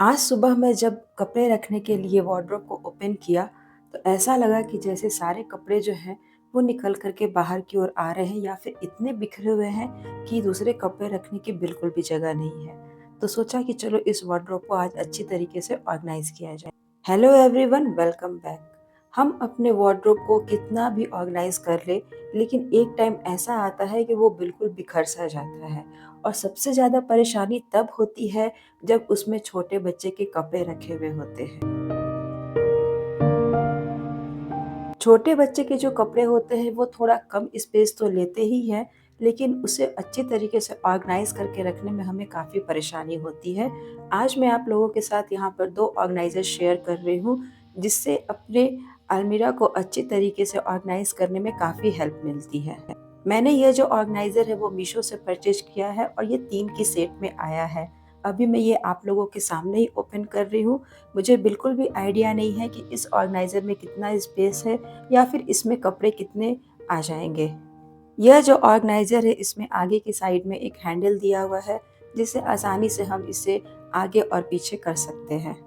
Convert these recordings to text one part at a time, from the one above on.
आज सुबह मैं जब कपड़े रखने के लिए वार्डरोब को ओपन किया, तो ऐसा लगा कि जैसे सारे कपड़े जो हैं, वो निकल कर के बाहर की ओर आ रहे हैं या फिर इतने बिखरे हुए हैं कि दूसरे कपड़े रखने की बिल्कुल भी जगह नहीं है। तो सोचा कि चलो इस वार्डरोब को आज अच्छी तरीके से ऑर्गेनाइज किया जाए। Hello everyone, welcome back. हम अपने वार्डरोब को कितना भी ऑर्गेनाइज कर ले, लेकिन एक टाइम ऐसा आता है कि वो बिल्कुल बिखर सा जाता है। और सबसे ज़्यादा परेशानी तब होती है जब उसमें छोटे बच्चे के कपड़े रखे हुए होते हैं। छोटे बच्चे के जो कपड़े होते हैं वो थोड़ा कम स्पेस तो लेते ही हैं, लेकिन उसे अच्छी तरीके से ऑर्गेनाइज करके रखने में हमें काफ़ी परेशानी होती है। आज मैं आप लोगों के साथ यहाँ पर 2 ऑर्गेनाइज़र शेयर कर रही हूँ, जिससे अपने अलमीरा को अच्छी तरीके से ऑर्गेनाइज करने में काफ़ी हेल्प मिलती है। मैंने ये जो ऑर्गेनाइज़र है वो मीशो से परचेज़ किया है और ये 3 की सेट में आया है। अभी मैं ये आप लोगों के सामने ही ओपन कर रही हूँ। मुझे बिल्कुल भी आइडिया नहीं है कि इस ऑर्गेनाइज़र में कितना स्पेस है या फिर इसमें कपड़े कितने आ जाएँगे। यह जो ऑर्गेनाइज़र है, इसमें आगे की साइड में एक हैंडल दिया हुआ है, जिससे आसानी से हम इसे आगे और पीछे कर सकते हैं।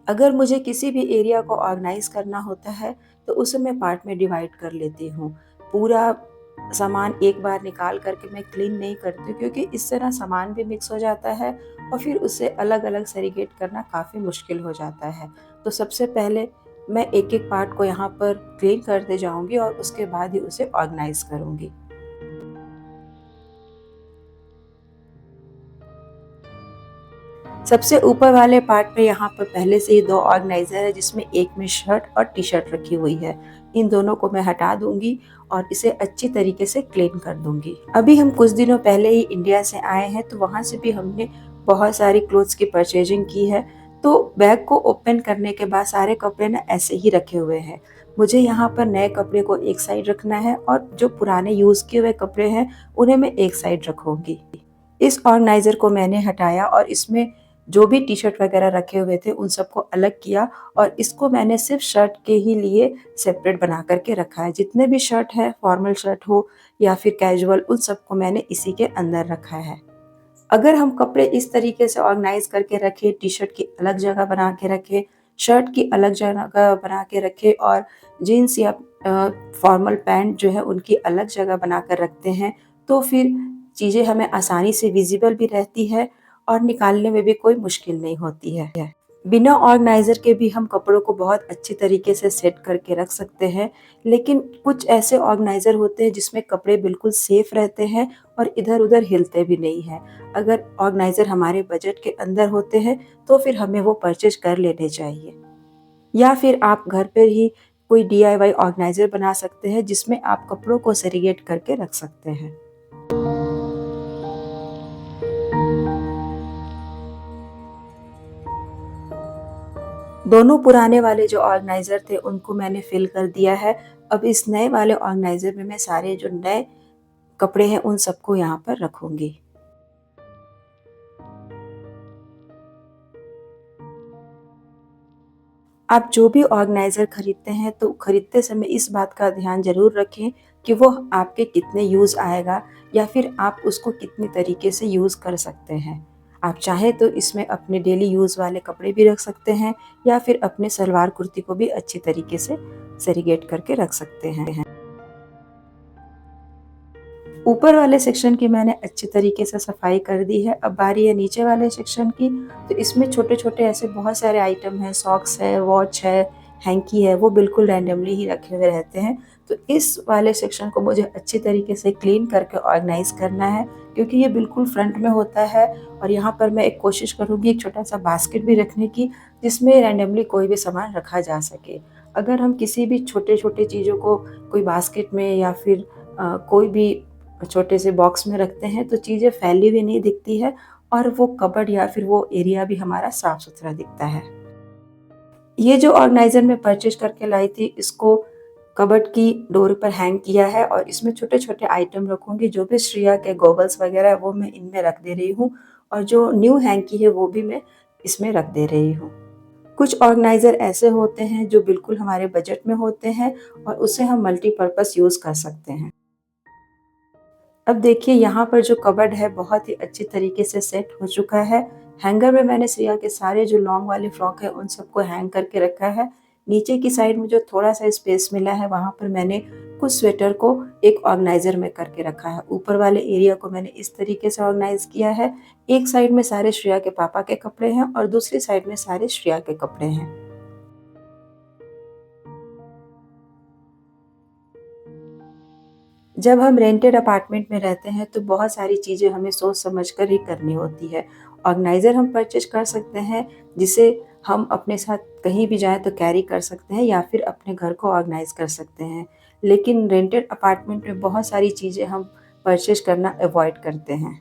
अगर मुझे किसी भी एरिया को ऑर्गेनाइज करना होता है, तो उसे मैं पार्ट में डिवाइड कर लेती हूँ। पूरा सामान एक बार निकाल कर के मैं क्लीन नहीं करती, क्योंकि इस तरह सामान भी मिक्स हो जाता है और फिर उसे अलग-अलग सेग्रीगेट करना काफ़ी मुश्किल हो जाता है। तो सबसे पहले मैं एक-एक पार्ट को यहाँ पर क्लीन करते जाऊँगी और उसके बाद ही उसे ऑर्गेनाइज करूँगी। सबसे ऊपर वाले पार्ट पे यहाँ पर पहले से ही 2 ऑर्गेनाइज़र है, जिसमें एक में शर्ट और टी-शर्ट रखी हुई है। इन दोनों को मैं हटा दूँगी और इसे अच्छी तरीके से क्लीन कर दूँगी। अभी हम कुछ दिनों पहले ही इंडिया से आए हैं, तो वहाँ से भी हमने बहुत सारी क्लोथ्स की परचेजिंग की है। तो बैग को ओपन करने के बाद सारे कपड़े ना ऐसे ही रखे हुए हैं। मुझे यहाँ पर नए कपड़े को एक साइड रखना है और जो पुराने यूज़ किए हुए कपड़े हैं, उन्हें मैं एक साइड रखूँगी। इस ऑर्गेनाइज़र को मैंने हटाया और इसमें जो भी टी-शर्ट वगैरह रखे हुए थे उन सबको अलग किया और इसको मैंने सिर्फ शर्ट के ही लिए सेपरेट बना कर के रखा है। जितने भी शर्ट है, फॉर्मल शर्ट हो या फिर कैजुअल, उन सबको मैंने इसी के अंदर रखा है। अगर हम कपड़े इस तरीके से ऑर्गेनाइज करके रखें, टी-शर्ट की अलग जगह बना के रखें, शर्ट की अलग जगह बना के रखें और जीन्स या फॉर्मल पैंट जो है उनकी अलग जगह बनाकर रखते हैं, तो फिर चीज़ें हमें आसानी से विज़िबल भी रहती है और निकालने में भी कोई मुश्किल नहीं होती है। बिना ऑर्गेनाइज़र के भी हम कपड़ों को बहुत अच्छी तरीके से सेट करके रख सकते हैं, लेकिन कुछ ऐसे ऑर्गेनाइज़र होते हैं जिसमें कपड़े बिल्कुल सेफ रहते हैं और इधर-उधर हिलते भी नहीं हैं। अगर ऑर्गेनाइज़र हमारे बजट के अंदर होते हैं, तो फिर हमें वो परचेज़ कर लेने चाहिए। या फिर आप घर पर ही कोई डीआईवाई ऑर्गेनाइज़र बना सकते हैं, जिसमें आप कपड़ों को सेग्रीगेट करके रख सकते हैं। दोनों पुराने वाले जो ऑर्गेनाइज़र थे उनको मैंने फिल कर दिया है। अब इस नए वाले ऑर्गेनाइज़र में मैं सारे जो नए कपड़े हैं उन सबको यहाँ पर रखूँगी। आप जो भी ऑर्गेनाइज़र खरीदते हैं, तो खरीदते समय इस बात का ध्यान ज़रूर रखें कि वो आपके कितने यूज़ आएगा या फिर आप उसको कितने तरीके से यूज़ कर सकते हैं। आप चाहें तो इसमें अपने डेली यूज़ वाले कपड़े भी रख सकते हैं या फिर अपने सलवार कुर्ती को भी अच्छी तरीके से सेरीगेट करके रख सकते हैं। ऊपर वाले सेक्शन की मैंने अच्छी तरीके से सफाई कर दी है। अब बारी है नीचे वाले सेक्शन की, तो इसमें छोटे-छोटे ऐसे बहुत सारे आइटम हैं, सॉक्स है, वॉच है, हैंकी है, वो बिल्कुल रैंडमली ही रखे हुए रहते हैं। तो इस वाले सेक्शन को मुझे अच्छी तरीके से क्लीन करके ऑर्गेनाइज़ करना है, क्योंकि ये बिल्कुल फ्रंट में होता है और यहाँ पर मैं एक कोशिश करूँगी एक छोटा-सा बास्केट भी रखने की, जिसमें रैंडमली कोई भी सामान रखा जा सके। अगर हम किसी भी छोटे-छोटे चीज़ों को कोई बास्केट में या फिर कोई भी छोटे से बॉक्स में रखते हैं, तो चीज़ें फैली हुई नहीं दिखती है और वो कबर्ड या फिर वो एरिया भी हमारा साफ-सुथरा दिखता है। ये जो ऑर्गेनाइज़र मैं परचेज़ करके लाई थी, इसको कबर्ड की डोर पर हैंग किया है और इसमें छोटे-छोटे आइटम रखूँगी। जो भी श्रेया के गॉगल्स वगैरह है वो मैं इनमें रख दे रही हूँ और जो न्यू हैंकी है वो भी मैं इसमें रख दे रही हूँ। कुछ ऑर्गेनाइज़र ऐसे होते हैं जो बिल्कुल हमारे बजट में होते हैं और उसे हम मल्टीपर्पज़ यूज़ कर सकते हैं। अब देखिए यहाँ पर जो कबर्ड है बहुत ही अच्छी तरीके से सेट हो चुका है। हैंगर में मैंने श्रेया के सारे जो लॉन्ग वाले फ्रॉक है उन सबको हैंग करके रखा है। नीचे की साइड में जो थोड़ा सा स्पेस मिला है वहाँ पर मैंने कुछ स्वेटर को एक ऑर्गेनाइजर में करके रखा है। ऊपर वाले एरिया को मैंने इस तरीके से ऑर्गेनाइज किया है। एक साइड में सारे श्रेया के पापा के कपड़े हैं और दूसरी साइड में सारे श्रेया के कपड़े हैं। जब हम रेंटेड अपार्टमेंट में रहते हैं तो बहुत सारी चीज़ें हमें सोच समझ कर ही करनी होती है। ऑर्गेनाइज़र हम परचेज कर सकते हैं जिसे हम अपने साथ कहीं भी जाएँ तो कैरी कर सकते हैं या फिर अपने घर को ऑर्गेनाइज़ कर सकते हैं। लेकिन रेंटेड अपार्टमेंट में बहुत सारी चीज़ें हम परचेज करना अवॉइड करते हैं।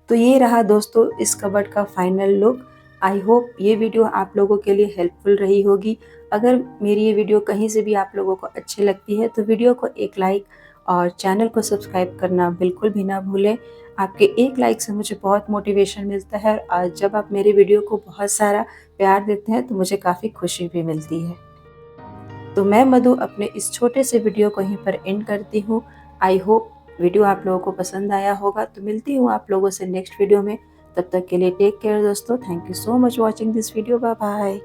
तो ये रहा दोस्तों इस कबर्ड का फाइनल लुक। आई होप ये वीडियो आप लोगों के लिए हेल्पफुल रही होगी। अगर मेरी ये वीडियो कहीं से भी आप लोगों को अच्छी लगती है तो वीडियो को एक लाइक और चैनल को सब्सक्राइब करना बिल्कुल भी ना भूलें। आपके एक लाइक से मुझे बहुत मोटिवेशन मिलता है और जब आप मेरी वीडियो को बहुत सारा प्यार देते हैं तो मुझे काफ़ी खुशी भी मिलती है। तो मैं मधु अपने इस छोटे से वीडियो को यहीं पर एंड करती हूँ। आई होप वीडियो आप लोगों को पसंद आया होगा। तो मिलती हूँ आप लोगों से नेक्स्ट वीडियो में। तब तक के लिए टेक केयर दोस्तों। Thank you so much watching this video. Bye bye.